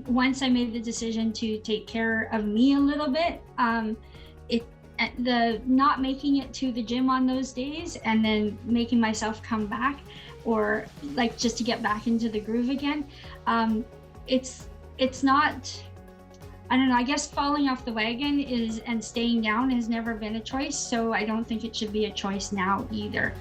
Once I made the decision to take care of me a little bit, it the not making it to the gym on those days and then making myself come back, or like just to get back into the groove again, it's not, I don't know, I guess falling off the wagon is and staying down has never been a choice, so I don't think it should be a choice now either.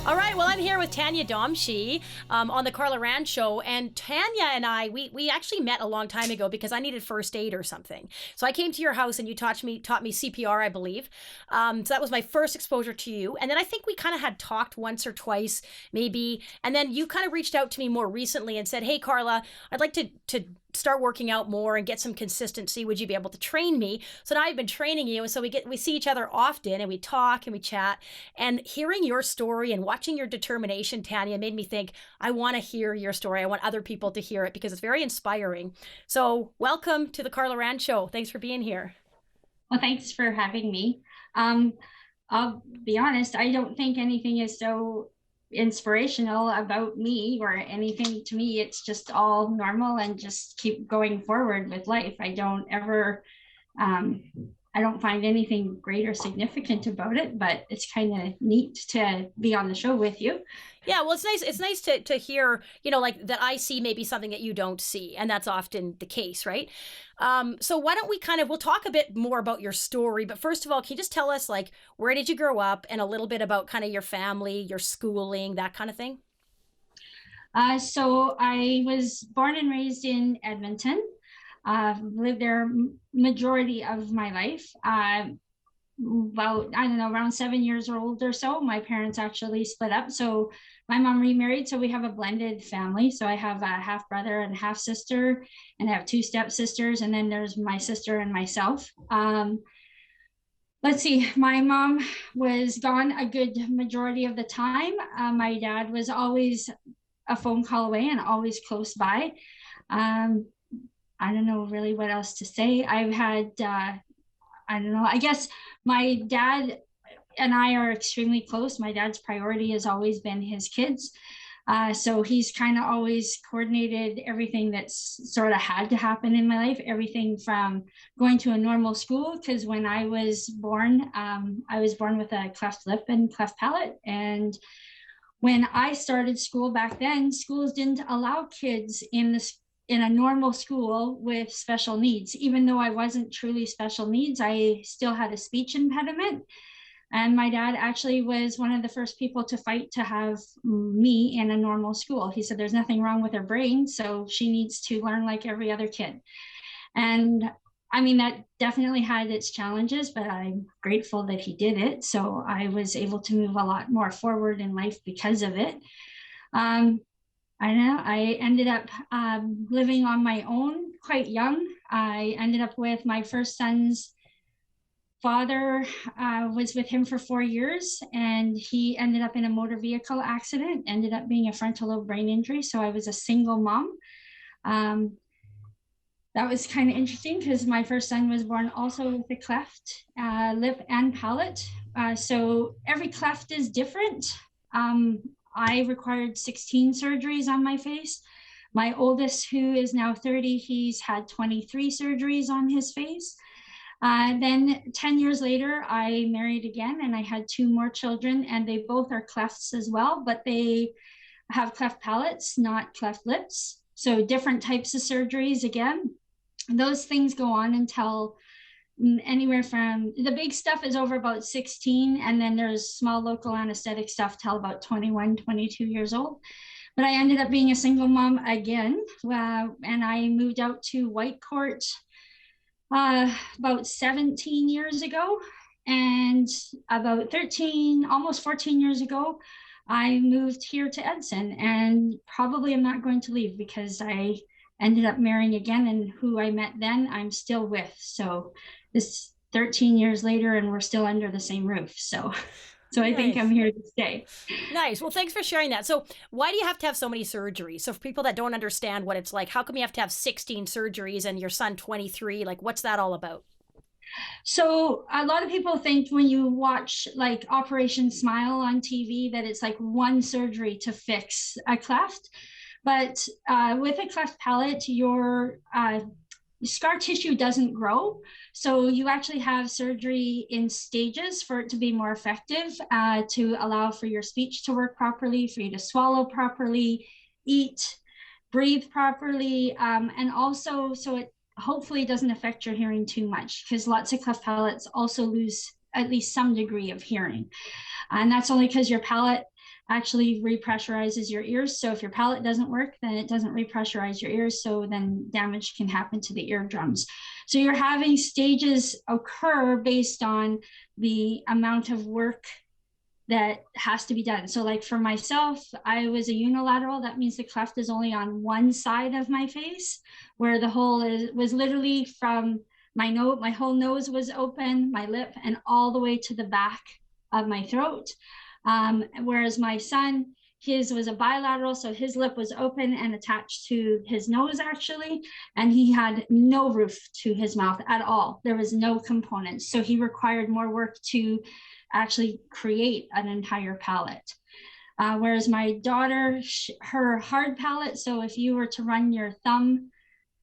All right, well, I'm here with Tanya Domshy on the Carla Rand Show, and Tanya and I, we actually met a long time ago because I needed first aid or something. So I came to your house and you taught me CPR, I believe. So that was my first exposure to you. And then I think we kind of had talked once or twice, maybe. And then you kind of reached out to me more recently and said, hey, Carla, I'd like to start working out more and get some consistency. Would you be able to train me? So now I've been training you. And so we see each other often and we talk and we chat. And hearing your story and watching your determination, Tanya, made me think, I want to hear your story. I want other people to hear it because it's very inspiring. So welcome to the Carla Rand Show. Thanks for being here. Well, thanks for having me. I'll be honest, I don't think anything is so inspirational about me or anything. To me, it's just all normal and just keep going forward with life. I don't ever, I don't find anything great or significant about it, but it's kind of neat to be on the show with you. Yeah, well, it's nice. It's nice to hear, like that I see maybe something that you don't see, and that's often the case, right? So why don't we'll talk a bit more about your story, but first of all, can you just tell us, like, where did you grow up and a little bit about kind of your family, your schooling, that kind of thing? So I was born and raised in Edmonton. Lived there majority of my life. About, I don't know, around 7 years old or so, my parents actually split up. So my mom remarried. So we have a blended family. So I have a half brother and half sister, and I have two stepsisters. And then there's my sister and myself. Let's see, my mom was gone a good majority of the time. My dad was always a phone call away and always close by. I don't know really what else to say. I've had, I don't know, I guess my dad and I are extremely close. My dad's priority has always been his kids. So he's kind of always coordinated everything that's sort of had to happen in my life, everything from going to a normal school, because when I was born with a cleft lip and cleft palate. And when I started school back then, schools didn't allow kids in a normal school with special needs. Even though I wasn't truly special needs, I still had a speech impediment. And my dad actually was one of the first people to fight to have me in a normal school. He said, there's nothing wrong with her brain, so she needs to learn like every other kid. And I mean, that definitely had its challenges, but I'm grateful that he did it. So I was able to move a lot more forward in life because of it. I don't know, I ended up living on my own quite young. I ended up with my first son's father, was with him for 4 years, and he ended up in a motor vehicle accident, ended up being a frontal lobe brain injury. So I was a single mom. That was kind of interesting because my first son was born also with a cleft lip and palate. So every cleft is different. I required 16 surgeries on my face. My oldest, who is now 30, he's had 23 surgeries on his face. Then 10 years later, I married again and I had two more children, and they both are clefts as well, but they have cleft palates, not cleft lips. So different types of surgeries again. Those things go on until anywhere from, the big stuff is over about 16, and then there's small local anesthetic stuff till about 21, 22 years old. But I ended up being a single mom again, and I moved out to Whitecourt about 17 years ago, and about 13, almost 14 years ago, I moved here to Edson, and probably I'm not going to leave because I ended up marrying again, and who I met then I'm still with. So this 13 years later and we're still under the same roof. So I Nice. think I'm here to stay. Nice. Well, thanks for sharing that. So why do you have to have so many surgeries? So for people that don't understand what it's like, how come you have to have 16 surgeries and your son 23? Like, what's that all about? So a lot of people think when you watch like Operation Smile on TV that it's like one surgery to fix a cleft. But with a cleft palate, your scar tissue doesn't grow. So you actually have surgery in stages for it to be more effective, to allow for your speech to work properly, for you to swallow properly, eat, breathe properly, and also so it hopefully doesn't affect your hearing too much, because lots of cleft palates also lose at least some degree of hearing. And that's only because your palate actually repressurizes your ears. So if your palate doesn't work, then it doesn't repressurize your ears. So then damage can happen to the eardrums. So you're having stages occur based on the amount of work that has to be done. So like for myself, I was a unilateral. That means the cleft is only on one side of my face, where the hole was literally from my nose, my whole nose was open, my lip, and all the way to the back of my throat. Whereas my son, his was a bilateral, so his lip was open and attached to his nose actually, and he had no roof to his mouth at all. There was no components, so he required more work to actually create an entire palate. Whereas my daughter, her hard palate, so if you were to run your thumb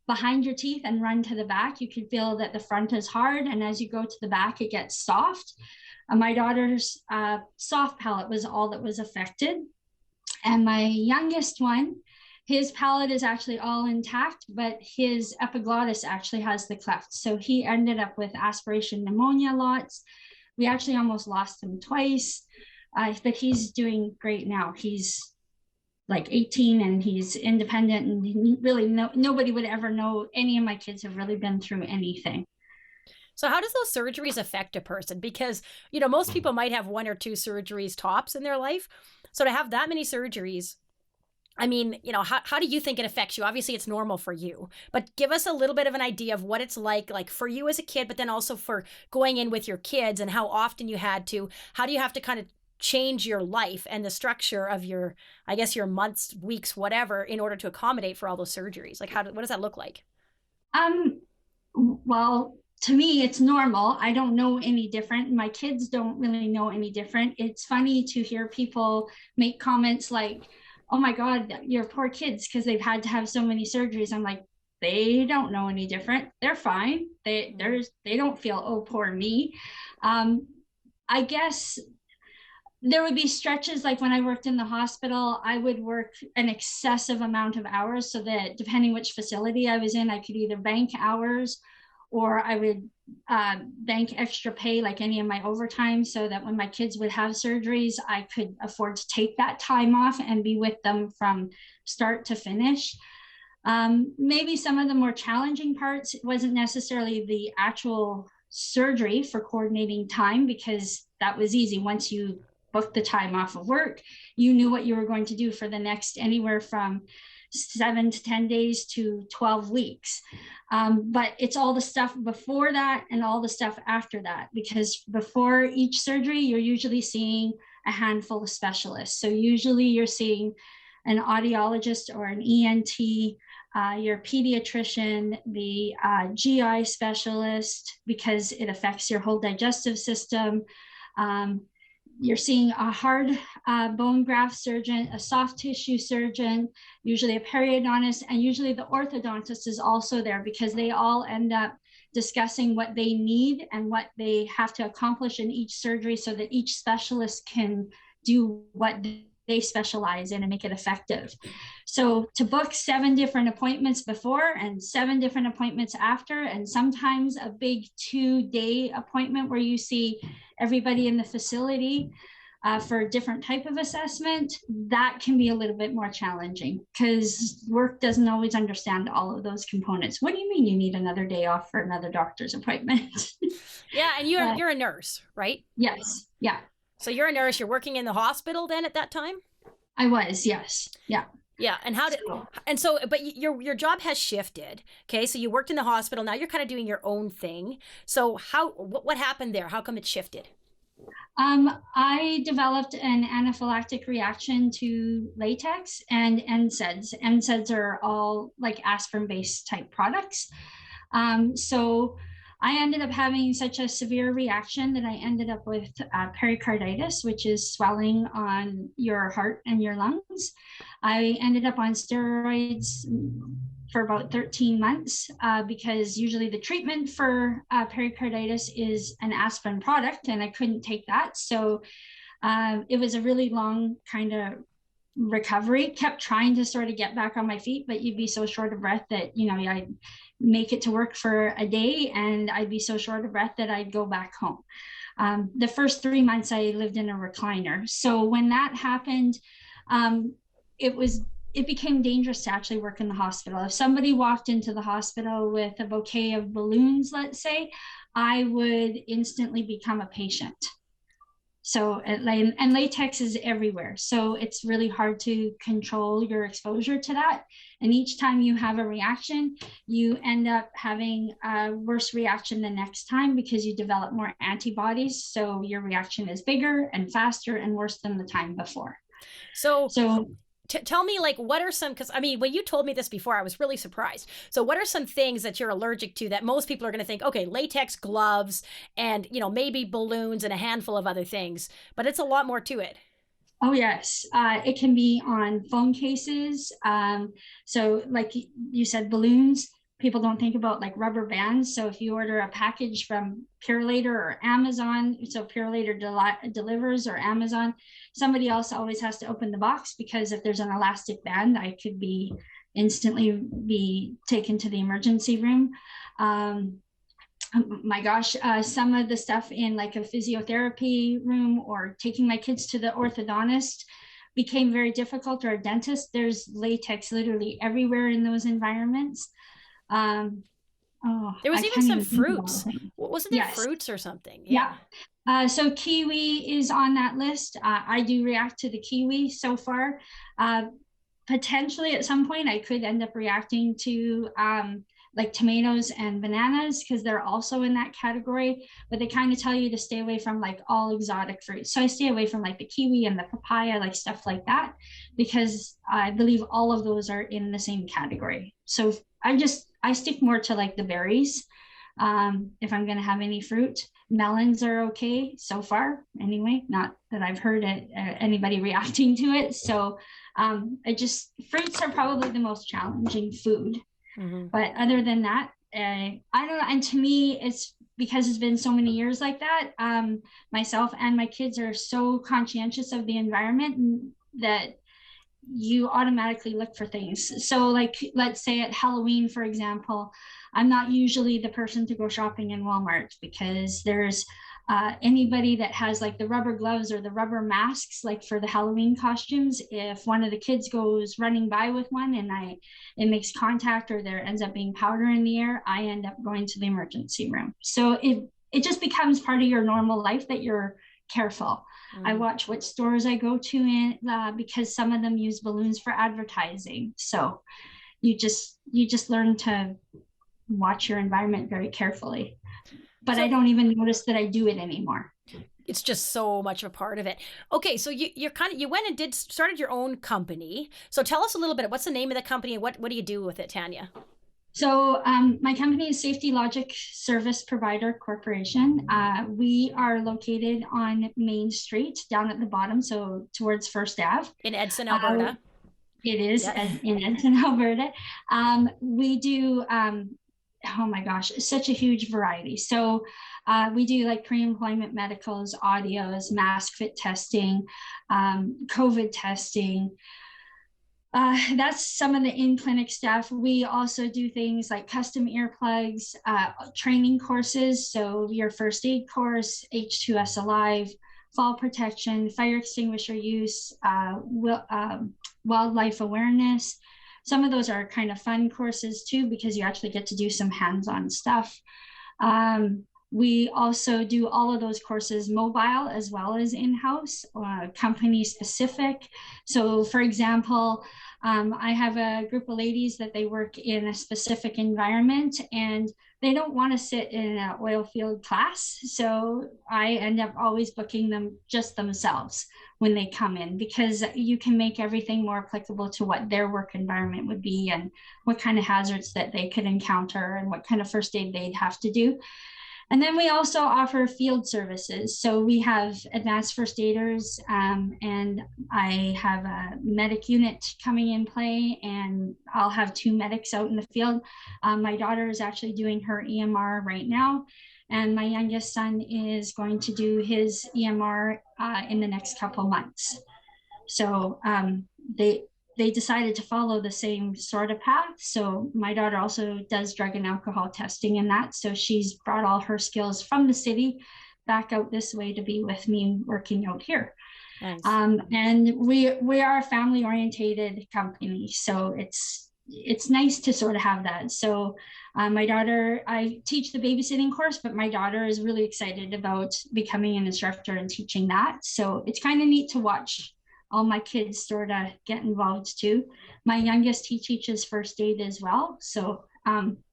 behind your teeth and run to the back, you could feel that the front is hard, and as you go to the back, it gets soft. My daughter's soft palate was all that was affected. And my youngest one, his palate is actually all intact, but his epiglottis actually has the cleft. So he ended up with aspiration pneumonia lots. We actually almost lost him twice, but he's doing great now. He's like 18 and he's independent, and really nobody would ever know any of my kids have really been through anything. So how does those surgeries affect a person? Because, you know, most people might have 1 or 2 surgeries tops in their life. So to have that many surgeries, I mean, you know, how do you think it affects you? Obviously, it's normal for you, but give us a little bit of an idea of what it's like for you as a kid, but then also for going in with your kids, and how often you had to, how do you have to kind of change your life and the structure of your, I guess, your months, weeks, whatever, in order to accommodate for all those surgeries? Like, what does that look like? Well, to me, it's normal. I don't know any different. My kids don't really know any different. It's funny to hear people make comments like, oh my God, your poor kids, because they've had to have so many surgeries. I'm like, they don't know any different. They're fine. They don't feel, oh, poor me. I guess there would be stretches like when I worked in the hospital, I would work an excessive amount of hours, so that depending which facility I was in, I could either bank hours or I would bank extra pay, like any of my overtime, so that when my kids would have surgeries, I could afford to take that time off and be with them from start to finish. Maybe some of the more challenging parts wasn't necessarily the actual surgery for coordinating time, because that was easy. Once you booked the time off of work, you knew what you were going to do for the next anywhere from 7 to 10 days to 12 weeks. But it's all the stuff before that and all the stuff after that, because before each surgery, you're usually seeing a handful of specialists. So usually you're seeing an audiologist or an ENT, your pediatrician, the GI specialist, because it affects your whole digestive system. You're seeing a hard bone graft surgeon, a soft tissue surgeon, usually a periodontist, and usually the orthodontist is also there, because they all end up discussing what they need and what they have to accomplish in each surgery, so that each specialist can do what they specialize in and make it effective. So to book 7 different appointments before and 7 different appointments after, and sometimes a big 2-day appointment where you see everybody in the facility for a different type of assessment, that can be a little bit more challenging, because work doesn't always understand all of those components. What do you mean you need another day off for another doctor's appointment? Yeah, and you're a nurse, right? Yes. Yeah. So you're a nurse. You're working in the hospital then at that time? I was, yes. Yeah. Yeah, but your job has shifted. Okay, so you worked in the hospital. Now you're kind of doing your own thing. So what happened there? How come it shifted? I developed an anaphylactic reaction to latex and Nsaids. Nsaids are all like aspirin-based type products. So I ended up having such a severe reaction that I ended up with pericarditis, which is swelling on your heart and your lungs. I ended up on steroids for about 13 months because usually the treatment for pericarditis is an aspirin product, and I couldn't take that. So it was a really long kind of recovery. Kept trying to sort of get back on my feet, but you'd be so short of breath that, you know, I'd make it to work for a day and I'd be so short of breath that I'd go back home. The first 3 months I lived in a recliner. So when that happened, it became dangerous to actually work in the hospital. If somebody walked into the hospital with a bouquet of balloons, let's say, I would instantly become a patient. So, and latex is everywhere. So it's really hard to control your exposure to that. And each time you have a reaction, you end up having a worse reaction the next time because you develop more antibodies. So your reaction is bigger and faster and worse than the time before. So So tell me, like, what are some, because I mean, when you told me this before, I was really surprised. So what are some things that you're allergic to that most people are going to think, okay, latex gloves and, you know, maybe balloons and a handful of other things, but it's a lot more to it. oh yes, it can be on phone cases. So like you said, balloons, people don't think about like rubber bands. So if you order a package from Purelator or Amazon, so Purelator delivers or Amazon, somebody else always has to open the box because if there's an elastic band, I could be instantly be taken to the emergency room. My gosh, some of the stuff in like a physiotherapy room or taking my kids to the orthodontist became very difficult, or a dentist. There's latex literally everywhere in those environments. There was I even can't some even think of all the fruits. things. Wasn't there Yes. fruits or something? Yeah. So kiwi is on that list. I do react to the kiwi so far. Potentially at some point I could end up reacting to like tomatoes and bananas because they're also in that category, but they kind of tell you to stay away from like all exotic fruits. So I stay away from like the kiwi and the papaya, like stuff like that, because I believe all of those are in the same category. So I stick more to like the berries. If I'm going to have any fruit, melons are okay so far anyway, not that I've heard anybody reacting to it. So fruits are probably the most challenging food. Mm-hmm. But other than that, I don't know. And to me, it's because it's been so many years like that. Myself and my kids are so conscientious of the environment that you automatically look for things. So like, let's say at Halloween, for example, I'm not usually the person to go shopping in Walmart because there's anybody that has like the rubber gloves or the rubber masks, like for the Halloween costumes, if one of the kids goes running by with one and it makes contact or there ends up being powder in the air, I end up going to the emergency room. So it just becomes part of your normal life that you're careful. I watch what stores I go to in because some of them use balloons for advertising. So you just learn to watch your environment very carefully. But I don't even notice that I do it anymore. It's just so much of a part of it. Okay, so you went and started your own company. So tell us a little bit. What's the name of the company and what do you do with it, Tanya? So my company is Safety Logic Service Provider Corporation. We are located on Main Street down at the bottom, so towards First Ave. In Edson, Alberta. It is in Edson, Alberta. We do, oh my gosh, such a huge variety. So we do like pre-employment medicals, audios, mask fit testing, COVID testing. That's some of the in-clinic stuff. We also do things like custom earplugs, training courses. So your first aid course, H2S Alive, fall protection, fire extinguisher use, wildlife awareness. Some of those are kind of fun courses too, because you actually get to do some hands-on stuff. We also do all of those courses mobile as well as in-house, company specific. So for example, I have a group of ladies that they work in a specific environment, and they don't want to sit in an oil field class. So I end up always booking them just themselves when they come in, because you can make everything more applicable to what their work environment would be and what kind of hazards that they could encounter and what kind of first aid they'd have to do. And then we also offer field services. So we have advanced first aiders, and I have a medic unit coming in play, and I'll have 2 medics out in the field. My daughter is actually doing her EMR right now, and my youngest son is going to do his EMR in the next couple months. So they decided to follow the same sort of path. So my daughter also does drug and alcohol testing and that. So she's brought all her skills from the city back out this way to be with me working out here. Nice. And we are a family orientated company. So it's nice to sort of have that. So my daughter, I teach the babysitting course, but my daughter is really excited about becoming an instructor and teaching that. So it's kind of neat to watch all my kids sort of get involved too. My youngest, he teaches first aid as well. So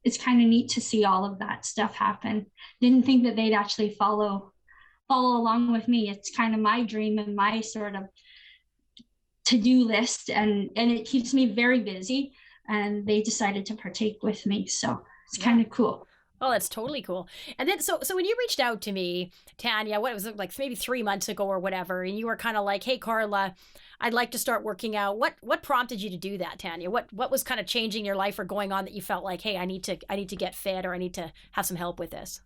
it's kind of neat to see all of that stuff happen. Didn't think that they'd actually follow along with me. It's kind of my dream and my sort of to-do list, and it keeps me very busy, and they decided to partake with me. So it's kind of cool. Oh, that's totally cool. And then, so when you reached out to me, Tanya, what was it, like maybe 3 months ago or whatever, and you were kind of like, "Hey, Carla, I'd like to start working out." What prompted you to do that, Tanya? What was kind of changing your life or going on that you felt like, "Hey, I need to get fit, or I need to have some help with this"?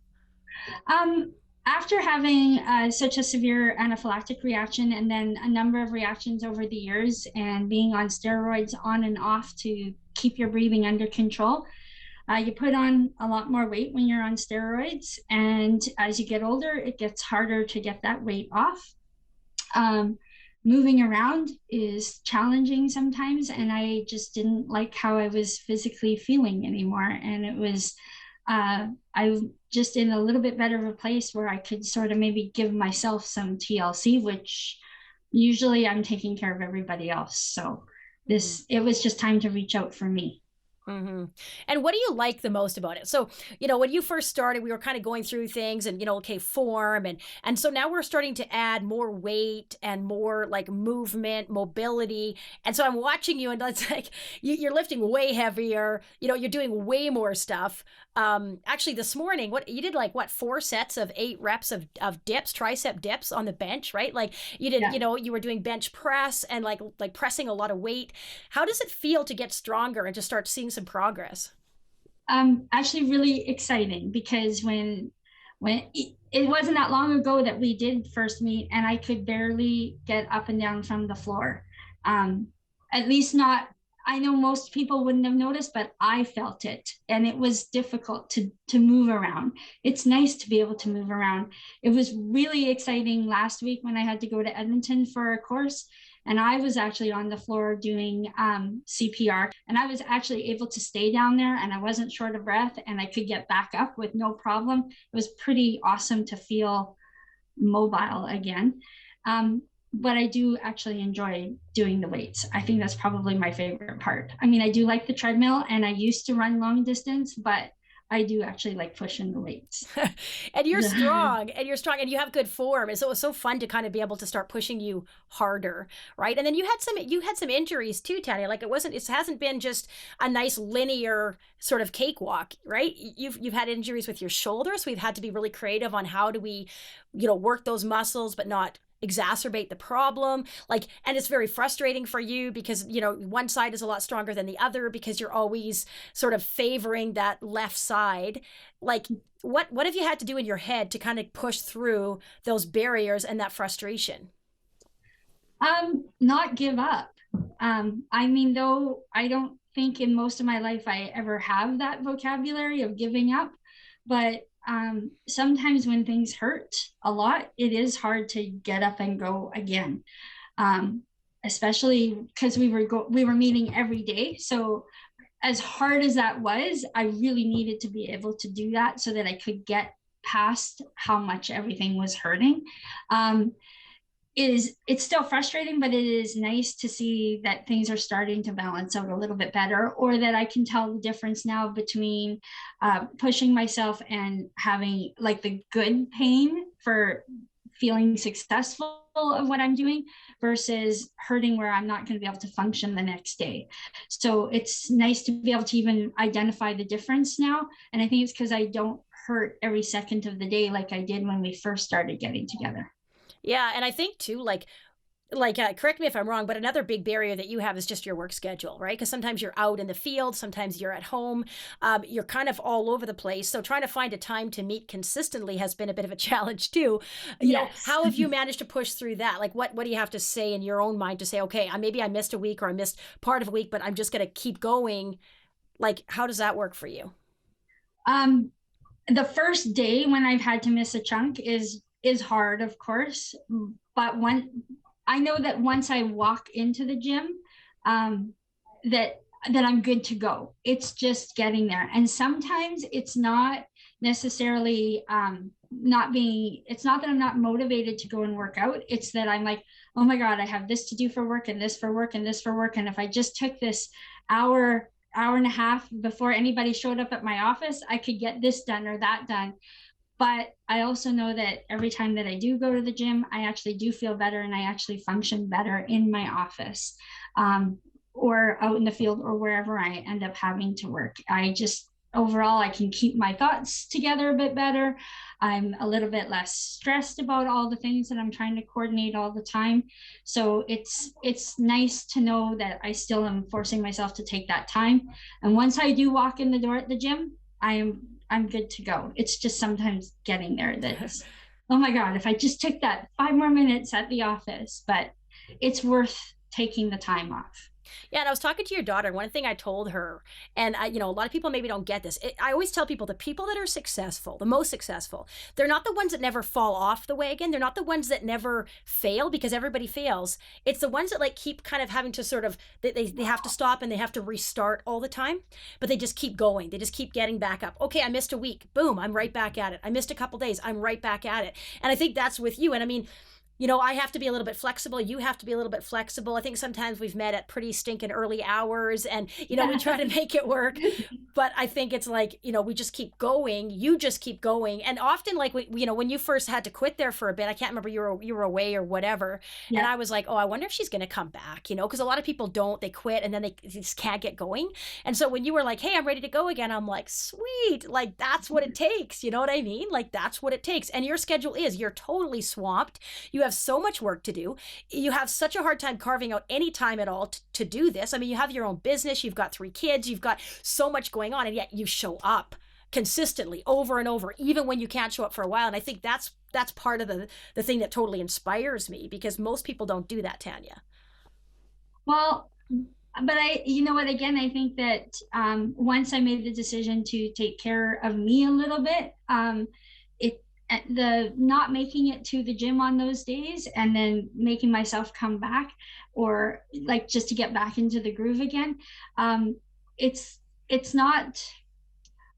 After having such a severe anaphylactic reaction, and then a number of reactions over the years, and being on steroids on and off to keep your breathing under control, you put on a lot more weight when you're on steroids. And as you get older, it gets harder to get that weight off. Moving around is challenging sometimes, and I just didn't like how I was physically feeling anymore. And it was, I just in a little bit better of a place where I could sort of maybe give myself some TLC, which usually I'm taking care of everybody else. So it was just time to reach out for me. Mm-hmm. And what do you like the most about it? So, when you first started, we were kind of going through things and, okay, form. And so now we're starting to add more weight and more like movement, mobility. And so I'm watching you, and it's like, you're lifting way heavier, you're doing way more stuff. Actually this morning, you did 4 sets of 8 reps of dips, tricep dips on the bench, right? Like you did, Yeah. you were doing bench press and like pressing a lot of weight. How does it feel to get stronger and to start seeing some progress? Actually really exciting, because when it wasn't that long ago that we did first meet, and I could barely get up and down from the floor. At least not, I know most people wouldn't have noticed, but I felt it, and it was difficult to move around. It's nice to be able to move around. It was really exciting last week when I had to go to Edmonton for a course, and I was actually on the floor doing CPR, and I was actually able to stay down there, and I wasn't short of breath, and I could get back up with no problem. It was pretty awesome to feel mobile again. But I do actually enjoy doing the weights. I think that's probably my favorite part. I mean, I do like the treadmill, and I used to run long distance, but I do actually like pushing the weights. And you're strong, and you have good form. And so it was so fun to kind of be able to start pushing you harder, right? And then you had some injuries too, Tanya. Like it hasn't been just a nice linear sort of cakewalk, right? You've had injuries with your shoulders. So we've had to be really creative on how do we, work those muscles, but not exacerbate the problem. And it's very frustrating for you because, one side is a lot stronger than the other because you're always sort of favoring that left side. What have you had to do in your head to kind of push through those barriers and that frustration? Not give up. I mean, though, I don't think in most of my life I ever have that vocabulary of giving up, but sometimes when things hurt a lot, it is hard to get up and go again, especially because we were meeting every day. So as hard as that was, I really needed to be able to do that so that I could get past how much everything was hurting. it's still frustrating, but it is nice to see that things are starting to balance out a little bit better, or that I can tell the difference now between pushing myself and having like the good pain for feeling successful of what I'm doing versus hurting where I'm not going to be able to function the next day. So it's nice to be able to even identify the difference now. And I think it's because I don't hurt every second of the day like I did when we first started getting together. Yeah, and I think too, correct me if I'm wrong, but another big barrier that you have is just your work schedule, right? Because sometimes you're out in the field, sometimes you're at home, you're kind of all over the place. So trying to find a time to meet consistently has been a bit of a challenge too. Yes. How have you managed to push through that? Like, what do you have to say in your own mind to say, okay, maybe I missed a week or I missed part of a week, but I'm just going to keep going. Like, how does that work for you? Um, the first day when I've had to miss a chunk is hard, of course. But when I know that once I walk into the gym, um, that I'm good to go. It's just getting there. And sometimes it's not necessarily not being, it's not that I'm not motivated to go and work out. It's that I'm like, oh my God, I have this to do for work and this for work and this for work. And if I just took this hour and a half before anybody showed up at my office, I could get this done or that done. But I also know that every time that I do go to the gym, I actually do feel better and I actually function better in my office, or out in the field or wherever I end up having to work. I just overall I can keep my thoughts together a bit better. I'm a little bit less stressed about all the things that I'm trying to coordinate all the time. So it's nice to know that I still am forcing myself to take that time. And once I do walk in the door at the gym, I'm good to go. It's just sometimes getting there that's, oh my God, if I just took that 5 more minutes at the office, but it's worth taking the time off. Yeah, and I was talking to your daughter, and one thing I told her, and a lot of people maybe don't get this. I always tell people the people that are successful, the most successful, they're not the ones that never fall off the wagon. They're not the ones that never fail because everybody fails. It's the ones that like keep kind of having to sort of they have to stop and they have to restart all the time, but they just keep going. They just keep getting back up. Okay, I missed a week. Boom, I'm right back at it. I missed a couple days. I'm right back at it. And I think that's with you. And I mean, I have to be a little bit flexible. You have to be a little bit flexible. I think sometimes we've met at pretty stinking early hours and, we try to make it work. But I think it's like, we just keep going. You just keep going. And often like, when you first had to quit there for a bit, I can't remember you were away or whatever. Yeah. And I was like, oh, I wonder if she's going to come back, because a lot of people don't, they quit and then they just can't get going. And so when you were like, hey, I'm ready to go again, I'm like, sweet. Like, that's what it takes. You know what I mean? Like, that's what it takes. And your schedule you're totally swamped. You have so much work to do. You have such a hard time carving out any time at all to do this. I mean, you have your own business, you've got 3 kids, you've got so much going on, and yet you show up consistently over and over, even when you can't show up for a while. And I think that's part of the thing that totally inspires me, because most people don't do that, Tanya. Well, but you know what, again, I think that once I made the decision to take care of me a little bit, the not making it to the gym on those days and then making myself come back, or like just to get back into the groove again, it's not,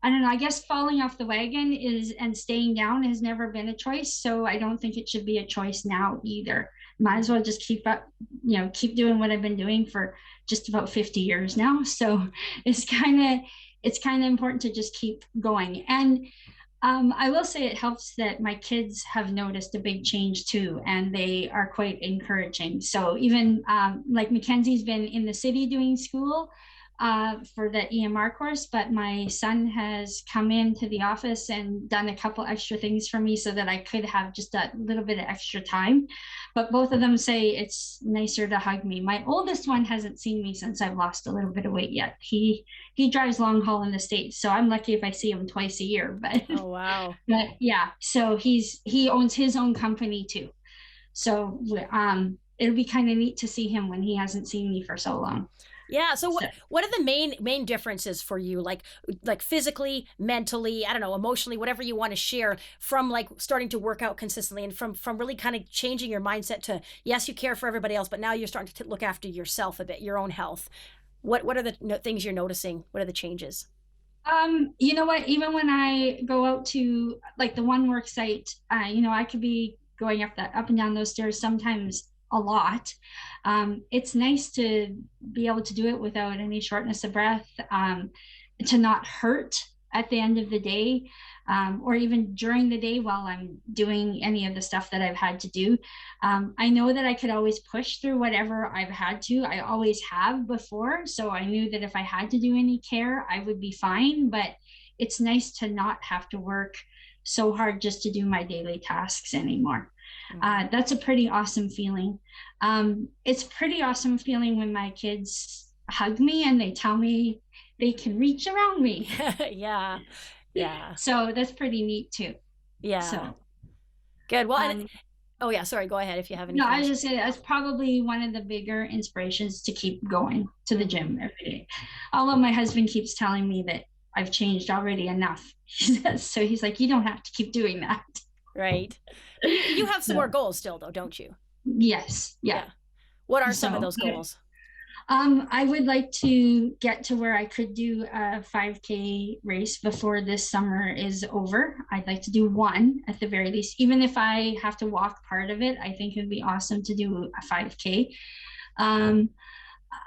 I don't know, I guess falling off the wagon and staying down has never been a choice, so I don't think it should be a choice now either. Might as well just keep doing what I've been doing for just about 50 years now. So it's kind of important to just keep going. And I will say it helps that my kids have noticed a big change too, and they are quite encouraging. So even like Mackenzie's been in the city doing school for the EMR course, but my son has come into the office and done a couple extra things for me so that I could have just a little bit of extra time. But both of them say it's nicer to hug me. My oldest one hasn't seen me since I've lost a little bit of weight yet. He drives long haul in the States, so I'm lucky if I see him twice a year. But oh wow. But yeah, so he owns his own company too. So it'll be kind of neat to see him when he hasn't seen me for so long. Yeah. So what are the main differences for you, like physically, mentally, I don't know, emotionally, whatever you want to share, from like starting to work out consistently and from really kind of changing your mindset to, yes, you care for everybody else, but now you're starting to look after yourself a bit, your own health. What are the things you're noticing? What are the changes? You know what, even when I go out to like the one work site, I could be going up and down those stairs, sometimes a lot. It's nice to be able to do it without any shortness of breath, to not hurt at the end of the day, or even during the day while I'm doing any of the stuff that I've had to do. I know that I could always push through whatever I've had to. I always have before. So I knew that if I had to do any care, I would be fine. But it's nice to not have to work so hard just to do my daily tasks anymore. That's a pretty awesome feeling. It's pretty awesome feeling when my kids hug me and they tell me they can reach around me. Yeah. Yeah. So that's pretty neat too. Yeah. So good. Well, oh yeah, sorry, go ahead if you have anything. No, I was just saying that's probably one of the bigger inspirations to keep going to the gym every day. Although my husband keeps telling me that I've changed already enough. So he's like, you don't have to keep doing that. Right. But you have some more goals still though, don't you? Yes. Yeah. What are some of those goals? I would like to get to where I could do a 5K race before this summer is over. I'd like to do one at the very least. Even if I have to walk part of it, I think it'd be awesome to do a 5K.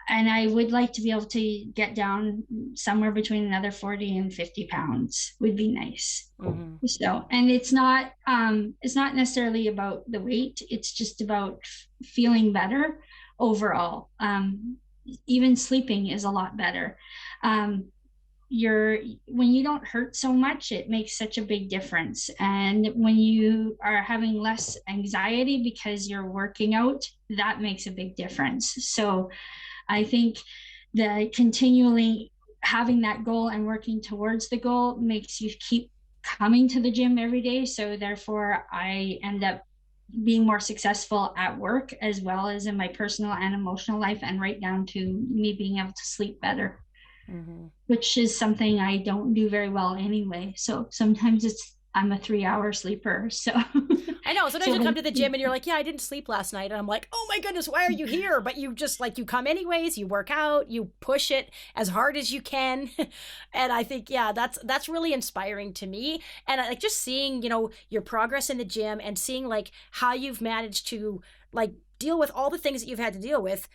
And I would like to be able to get down somewhere between another 40 and 50 pounds would be nice. So, and it's not necessarily about the weight. It's just about feeling better overall. Even sleeping is a lot better. When you don't hurt so much, it makes such a big difference. And when you are having less anxiety because you're working out, that makes a big difference. So I think that continually having that goal and working towards the goal makes you keep coming to the gym every day. So therefore I end up being more successful at work as well as in my personal and emotional life, and right down to me being able to sleep better, which is something I don't do very well anyway. So sometimes I'm a 3-hour sleeper. So I know. Sometimes you come to the gym and you're like, yeah, I didn't sleep last night. And I'm like, oh my goodness, why are you here? But you just you come anyways, you work out, you push it as hard as you can. And I think, yeah, that's really inspiring to me. And I just seeing, your progress in the gym and seeing how you've managed to deal with all the things that you've had to deal with,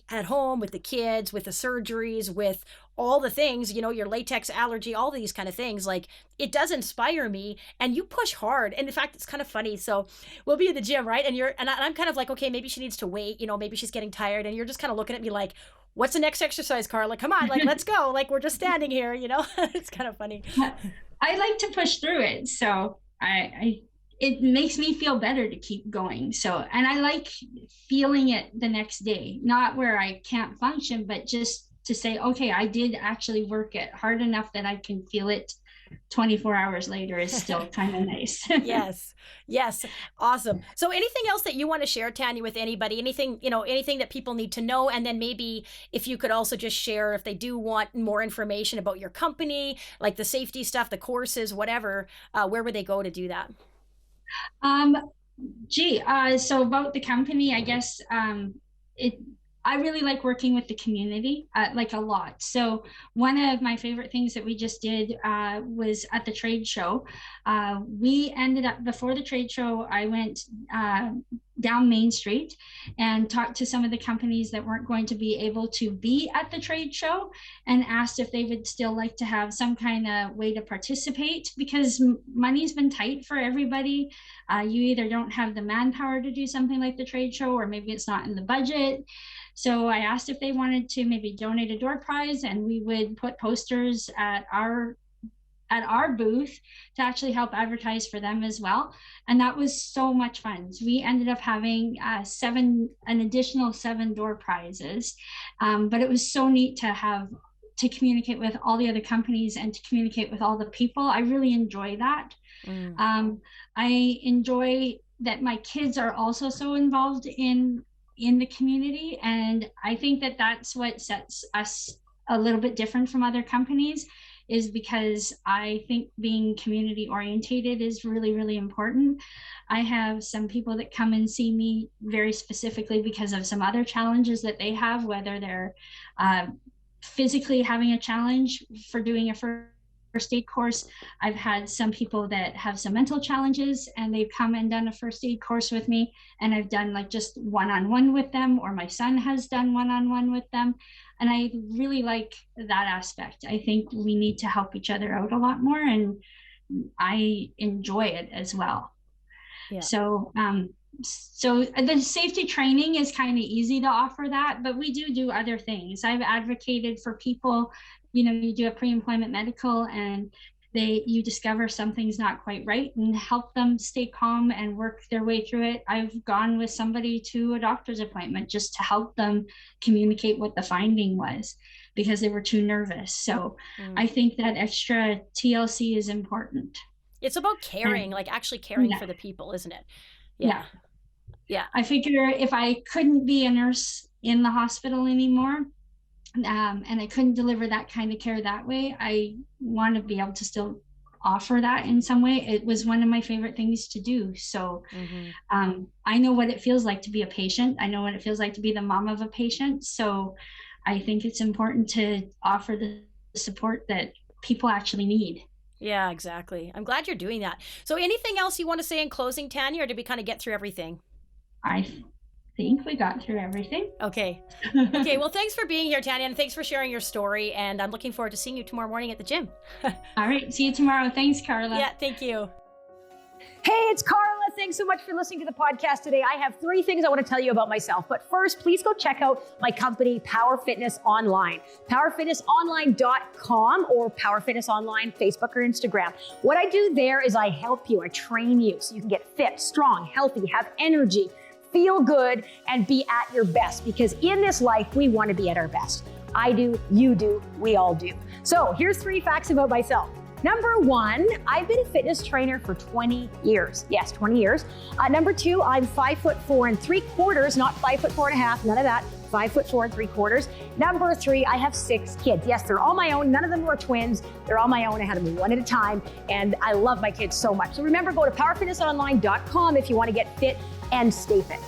at home with the kids, with the surgeries, with all the things, your latex allergy, all these kind of things. It does inspire me, and you push hard. And in fact, it's kind of funny. So we'll be in the gym, right? And I'm kind of like, okay, maybe she needs to wait, maybe she's getting tired. And you're just kind of looking at me like, what's the next exercise, Carla? Come on, let's go. We're just standing here, It's kind of funny. I like to push through it. So it makes me feel better to keep going. So, and I like feeling it the next day, not where I can't function, but just to say, okay, I did actually work it hard enough that I can feel it 24 hours later is still kind of nice. Yes. Awesome. So anything else that you want to share, Tanya, with anybody, anything that people need to know? And then maybe if you could also just share, if they do want more information about your company, like the safety stuff, the courses, whatever, where would they go to do that? So about the company, I guess, I really like working with the community, a lot. So one of my favorite things that we just did was at the trade show. We ended up, before the trade show, I went down Main Street and talked to some of the companies that weren't going to be able to be at the trade show and asked if they would still like to have some kind of way to participate, because money's been tight for everybody. You either don't have the manpower to do something like the trade show, or maybe it's not in the budget. So I asked if they wanted to maybe donate a door prize, and we would put posters at our booth to actually help advertise for them as well. And that was so much fun. So we ended up having an additional 7 door prizes. But it was so neat to communicate with all the other companies and to communicate with all the people. I really enjoy that. I enjoy that my kids are also so involved in the community. And I think that that's what sets us a little bit different from other companies, is because I think being community orientated is really, really important. I have some people that come and see me very specifically because of some other challenges that they have, whether they're physically having a challenge for doing a first first aid course. I've had some people that have some mental challenges and they've come and done a first aid course with me, and I've done like just one-on-one with them, or my son has done one-on-one with them. And I really like that aspect. I think we need to help each other out a lot more, and I enjoy it as well. Yeah. So the safety training is kind of easy to offer that, but we do other things. I've advocated for people, you do a pre-employment medical and you discover something's not quite right, and help them stay calm and work their way through it. I've gone with somebody to a doctor's appointment just to help them communicate what the finding was, because they were too nervous. So I think that extra TLC is important. It's about caring, like actually caring for the people, isn't it? Yeah. I figure if I couldn't be a nurse in the hospital anymore, and I couldn't deliver that kind of care that way, I want to be able to still offer that in some way. It was one of my favorite things to do. So I know what it feels like to be a patient. I know what it feels like to be the mom of a patient. So I think it's important to offer the support that people actually need. Yeah, exactly. I'm glad you're doing that. So anything else you want to say in closing, Tanya, or did we kind of get through everything? I think we got through everything. Okay. Well, thanks for being here, Tanya, and thanks for sharing your story. And I'm looking forward to seeing you tomorrow morning at the gym. All right. See you tomorrow. Thanks, Carla. Yeah, thank you. Hey, it's Carla. Thanks so much for listening to the podcast today. I have 3 things I want to tell you about myself. But first, please go check out my company, Power Fitness Online. PowerFitnessOnline.com or Power Fitness Online, Facebook or Instagram. What I do there is I help you. I train you so you can get fit, strong, healthy, have energy, feel good, and be at your best. Because in this life, we want to be at our best. I do, you do, we all do. So here's 3 facts about myself. Number 1, I've been a fitness trainer for 20 years. Yes, 20 years. Number 2, I'm 5'4 3/4, not 5'4 1/2, none of that. 5'4 3/4. Number 3, I have 6 kids. Yes, they're all my own. None of them were twins. They're all my own. I had them one at a time, and I love my kids so much. So remember, go to powerfitnessonline.com if you want to get fit and stay fit.